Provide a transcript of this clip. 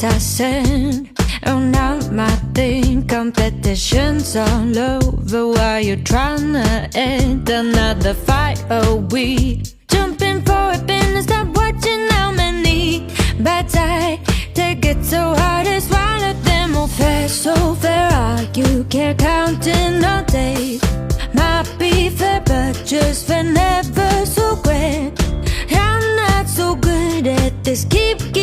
I send. Oh, not my thing. Competition's all over while you're trying to end another fight. Oh, we jumping for a pin and stop watching how many bites I take. It so hard to swallow them all fast. So fair, are you? Can't count in all day. Might be fair, but just fair, never so grand. I'm not so good at this. Keep